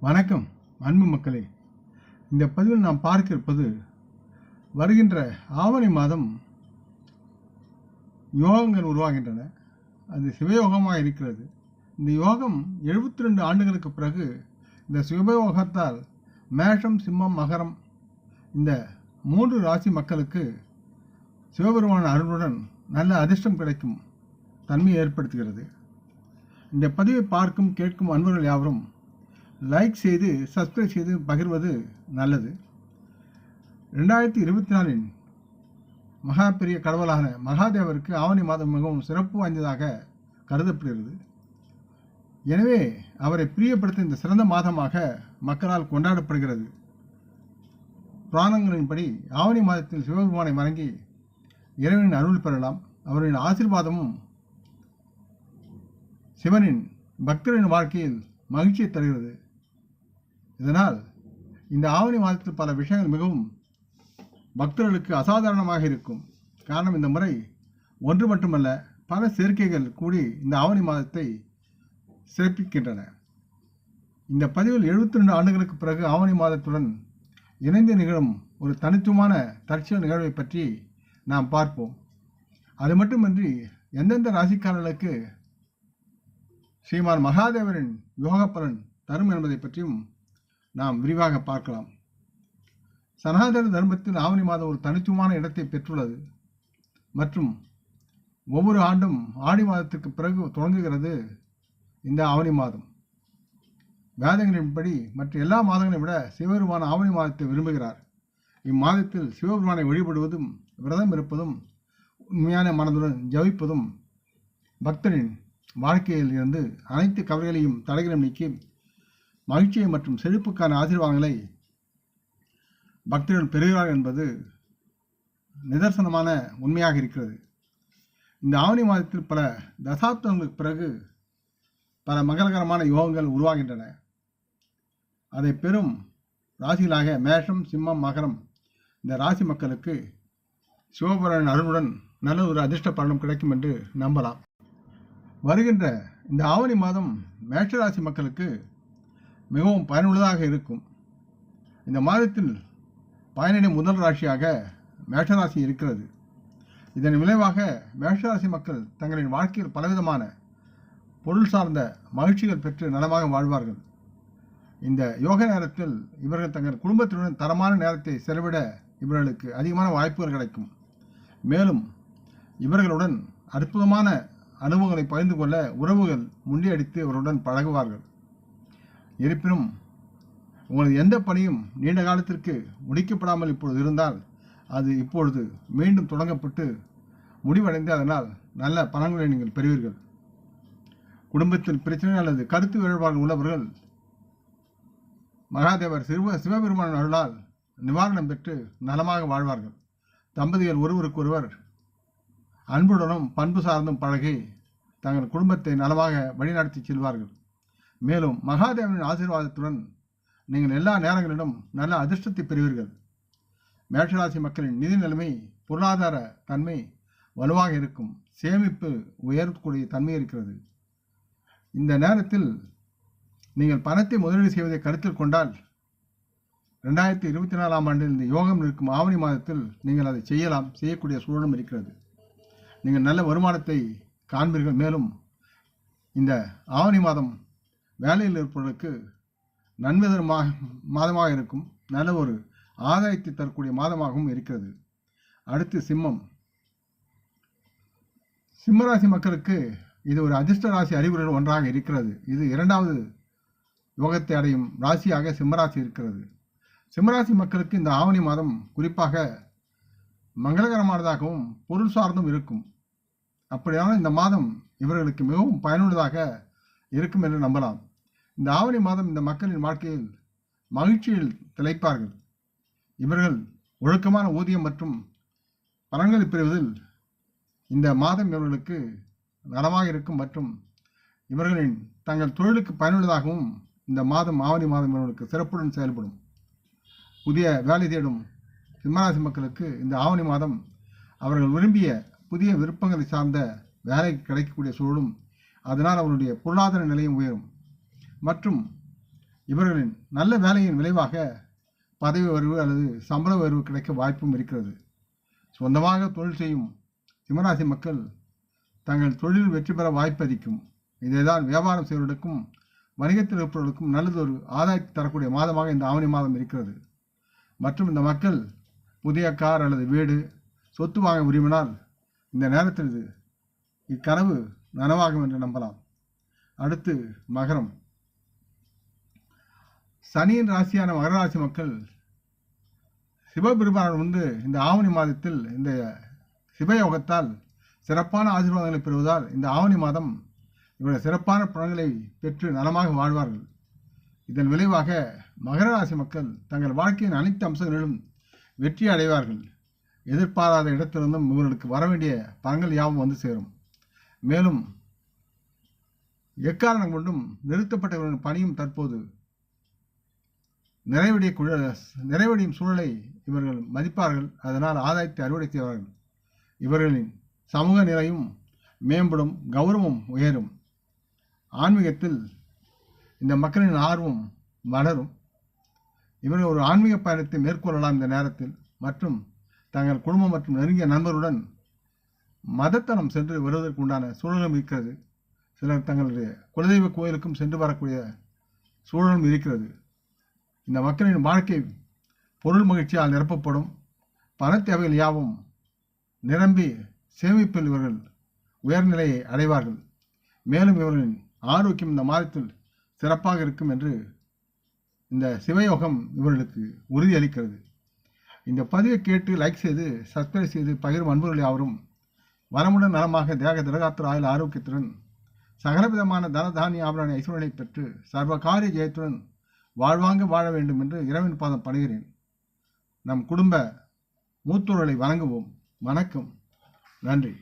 வணக்கம் அன்பு மக்களே. இந்த பதிவில் நாம் பார்க்க இருப்பது வருகின்ற ஆவணி மாதம் யோகங்கள் உருவாகின்றன. அது சிவயோகமாக இருக்கிறது. இந்த யோகம் 72 ஆண்டுகளுக்கு பிறகு இந்த சிவயோகத்தால் மேஷம், சிம்மம், மகரம் இந்த 3 ராசி மக்களுக்கு சிவபெருமான அருளுடன் நல்ல அதிர்ஷ்டம் கிடைக்கும் தன்மையை ஏற்படுத்துகிறது. இந்த பதிவை பார்க்கும் கேட்கும் அன்பர்கள் யாவரும் லைக் செய்து சப்ஸ்கிரைப் செய்து பகிர்வது நல்லது. 2024 மகா பெரிய கடவுளான மகாதேவருக்கு ஆவணி மாதம் மிகவும் சிறப்பு வாய்ந்ததாக கருதப்படுகிறது. எனவே அவரை பிரியப்படுத்த இந்த சிறந்த மாதமாக மக்களால் கொண்டாடப்படுகிறது. புராணங்களின்படி ஆவணி மாதத்தில் சிவபெருமானை வணங்கி இறைவனின் அருள் பெறலாம். அவரின் ஆசீர்வாதமும் சிவனின் பக்தரின் வாழ்க்கையில் மகிழ்ச்சியை தருகிறது. இதனால் இந்த ஆவணி மாதத்தில் பல விஷயங்கள் மிகவும் பக்தர்களுக்கு அசாதாரணமாக இருக்கும். காரணம், இந்த முறை ஒன்று மட்டுமல்ல, பல சேர்க்கைகள் கூடி இந்த ஆவணி மாதத்தை சிறப்பிக்கின்றன. இந்த பதிவில் 72 ஆண்டுகளுக்கு பிறகு ஆவணி மாதத்துடன் இணைந்து நிகழும் ஒரு தனித்துவமான தற்செயல் நிகழ்வை பற்றி நாம் பார்ப்போம். அது மட்டுமின்றி எந்தெந்த ராசிக்காரர்களுக்கு ஸ்ரீமான் மகாதேவரின் யோக பலன் தரும் என்பதை பற்றியும் நாம் விரிவாக பார்க்கலாம். சனாதன தர்மத்தில் ஆவணி மாதம் ஒரு தனித்துவமான இடத்தை பெற்றுள்ளது மற்றும் ஒவ்வொரு ஆண்டும் ஆடி மாதத்திற்கு பிறகு தொடங்குகிறது இந்த ஆவணி மாதம். வேதங்களின்படி மற்ற எல்லா மாதங்களையும் விட சிவபெருமான ஆவணி மாதத்தை விரும்புகிறார். இம்மாதத்தில் சிவபெருமானை வழிபடுவதும் விரதம் இருப்பதும் உண்மையான மனதுடன் ஜபிப்பதும் பக்தரின் வாழ்க்கையில் இருந்து அனைத்து கவலைகளையும் தடைகளையும் நீக்கி மகிழ்ச்சியை மற்றும் செழிப்புக்கான ஆசீர்வாதங்களை பக்தர்கள் பெறுகிறார்கள் என்பது நிதர்சனமான உண்மையாக இருக்கிறது. இந்த ஆவணி மாதத்தில் பல தசாப்தங்களுக்கு பிறகு பல மங்களகரமான யோகங்கள் உருவாகின்றன. அதை பெறும் ராசிகளாக மேஷம், சிம்மம், மகரம் இந்த ராசி மக்களுக்கு சிவபெருமானின் அருளுடன் நல்ல ஒரு அதிர்ஷ்ட பலனும் கிடைக்கும் என்று நம்பலாம். வருகின்ற இந்த ஆவணி மாதம் மேஷராசி மக்களுக்கு மிகவும் பயனுள்ளதாக இருக்கும். இந்த மாதத்தில் பயனின் முதல் ராசியாக மேஷராசி இருக்கிறது. இதன் விளைவாக மேஷராசி மக்கள் தங்களின் வாழ்க்கையில் பலவிதமான பொருள் சார்ந்த மகிழ்ச்சிகள் பெற்று நலமாக வாழ்வார்கள். இந்த யோக நேரத்தில் இவர்கள் தங்கள் குடும்பத்துடன் தரமான நேரத்தை செலவிட இவர்களுக்கு அதிகமான வாய்ப்புகள் கிடைக்கும். மேலும் இவர்களுடன் அற்புதமான அனுபவங்களை பகிர்ந்து கொள்ள உறவுகள் முண்டியடித்து அவருடன் பழகுவார்கள். இருப்பினும் உங்களது எந்த பணியும் நீண்ட காலத்திற்கு முடிக்கப்படாமல் இப்பொழுது இருந்தால் அது இப்பொழுது மீண்டும் தொடங்கப்பட்டு முடிவடைந்து அதனால் நல்ல பலன்களை நீங்கள் பெறுவீர்கள். குடும்பத்தில் பிரச்சனை அல்லது கருத்து வேறுபாடு உள்ளவர்கள் மகாதேவர் சிவபெருமான் அருளால் நிவாரணம் பெற்று நலமாக வாழ்வார்கள். தம்பதிகள் ஒருவருக்கொருவர் அன்புடனும் பண்பு சார்ந்தும் பழகி தங்கள் குடும்பத்தை நலமாக வழிநடத்தி செல்வார்கள். மேலும் மகாதேவனின் ஆசீர்வாதத்துடன் நீங்கள் எல்லா நேரங்களிலும் நல்ல அதிர்ஷ்டத்தை பெறுவீர்கள். மேஷராசி மக்களின் நிதி நிலைமை, பொருளாதார தன்மை வலுவாக இருக்கும். சேமிப்பு உயரக்கூடிய தன்மை இருக்கிறது. இந்த நேரத்தில் நீங்கள் பணத்தை முதலீடு செய்வதை கருத்தில் கொண்டால் 2024ஆம் ஆண்டில் இந்த யோகம் இருக்கும் ஆவணி மாதத்தில் நீங்கள் அதை செய்யக்கூடிய சூழலும் இருக்கிறது. நீங்கள் நல்ல வருமானத்தை காண்பீர்கள். மேலும் இந்த ஆவணி மாதம் வேலையில் இருப்பவர்களுக்கு நன்மை தரும் மாதமாக இருக்கும். நல்ல ஒரு ஆதாயத்தை தரக்கூடிய மாதமாகவும் இருக்கிறது. அடுத்து சிம்மராசி மக்களுக்கு இது ஒரு அதிர்ஷ்ட ராசி அறிகுறிகள் ஒன்றாக இருக்கிறது. இது 2வது யோகத்தை அடையும் ராசியாக சிம்மராசி இருக்கிறது. சிம்மராசி மக்களுக்கு இந்த ஆவணி மாதம் குறிப்பாக மங்களகரமானதாகவும் பொருள் சார்ந்தும் இருக்கும். அப்படியான இந்த மாதம் இவர்களுக்கு மிகவும் பயனுள்ளதாக இருக்கும் என்று நம்பலாம். இந்த ஆவணி மாதம் இந்த மக்களின் வாழ்க்கையில் மகிழ்ச்சியில் திளைப்பார்கள். இவர்கள் ஒழுக்கமான ஊதியம் மற்றும் பலன்களை பெறுவதில் இந்த மாதம் இவர்களுக்கு நலமாக இருக்கும் மற்றும் இவர்களின் தங்கள் தொழிலுக்கு பயனுள்ளதாகவும் இந்த மாதம் ஆவணி மாதம் இவர்களுக்கு சிறப்புடன் செயல்படும். புதிய வேலை தேடும் சிம்மராசி மக்களுக்கு இந்த ஆவணி மாதம் அவர்கள் விரும்பிய புதிய விருப்பங்களை சார்ந்த வேலை கிடைக்கக்கூடிய சூழலும் அதனால் அவருடைய பொருளாதார நிலையும் உயரும். மற்றும் இவர்களின் நல்ல வேலையின் விளைவாக பதவி உயர்வு அல்லது சம்பள உயர்வு கிடைக்க வாய்ப்பும் இருக்கிறது. சொந்தமாக தொழில் செய்யும் சிம்மராசி மக்கள் தங்கள் தொழில் வெற்றி பெற வாய்ப்பதிக்கும். இதைதான் வியாபாரம் செய்வர்களுக்கும் வணிகத்தில் இருப்பவர்களுக்கும் நல்லதொரு ஆதாயத்தை தரக்கூடிய மாதமாக இந்த ஆவணி மாதம் இருக்கிறது. மற்றும் இந்த மக்கள் புதிய கார் அல்லது வீடு, சொத்து வாங்க விரும்பினால் இந்த நேரத்தில் இக்கனவு நனவாகும் என்று நம்பலாம். அடுத்து மகரம். சனியின் ராசியான மகர ராசி மக்கள் சிவபெருமான் இந்த ஆவணி மாதத்தில் இந்த சிவயோகத்தால் சிறப்பான ஆசீர்வாதங்களை பெறுவதால் இந்த ஆவணி மாதம் இவருடைய சிறப்பான பலன்களை பெற்று நலமாக வாழ்வார்கள். இதன் விளைவாக மகர ராசி மக்கள் தங்கள் வாழ்க்கையின் அனைத்து அம்சங்களிலும் வெற்றி அடைவார்கள். எதிர்பாராத இடத்திலிருந்தும் இவர்களுக்கு வரவேண்டிய பலன்கள் யாவும் வந்து சேரும். மேலும் எக்காரணம் கொண்டும் நிறுத்தப்பட்டவர்களின் பணியும் தற்போது நிறைவடையும் சூழலை இவர்கள் மதிப்பார்கள். அதனால் ஆதாயத்தை அறுவடை செய்வார்கள். இவர்களின் சமூக நிலையும் மேம்படும், கௌரவம் உயரும். ஆன்மீகத்தில் இந்த மக்களின் ஆர்வம் வளரும். இவர்கள் ஒரு ஆன்மீக பயணத்தை மேற்கொள்ளலாம் இந்த நேரத்தில். மற்றும் தங்கள் குடும்பம் மற்றும் நெருங்கிய நண்பருடன் மதத்தனம் சென்று வருவதற்கு உண்டான சூழலும் இருக்கிறது. சிலர் தங்களுடைய குலதெய்வ கோயிலுக்கும் சென்று வரக்கூடிய சூழலும் இருக்கிறது. இந்த மக்களின் வாழ்க்கை பொருள் மகிழ்ச்சியால் நிரப்பப்படும். பண தேவைகள் யாவும் நிரம்பி சேமிப்பில் இவர்கள் உயர்நிலையை அடைவார்கள். மேலும் இவர்களின் ஆரோக்கியம் இந்த மாதத்தில் சிறப்பாக இருக்கும் என்று இந்த சிவயோகம் இவர்களுக்கு உறுதியளிக்கிறது. இந்த பதிவை கேட்டு லைக் செய்து சப்ஸ்கிரைப் செய்து பகிரும் அன்பர்கள் யாவரும் வளமுடன் நலமாக தேக திரகாத்திர ஆயுள் ஆரோக்கியத்துடன் சகலவிதமான தனதானிய ஆபரண ஐஸ்வரனை பெற்று சர்வ காரிய ஜெயத்துடன் வாழ்வாங்க வாழ வேண்டும் என்று இறைவன் பாதம் பணிகிறேன். நம் குடும்ப மூத்தோர்களை வணங்குவோம். வணக்கம். நன்றி.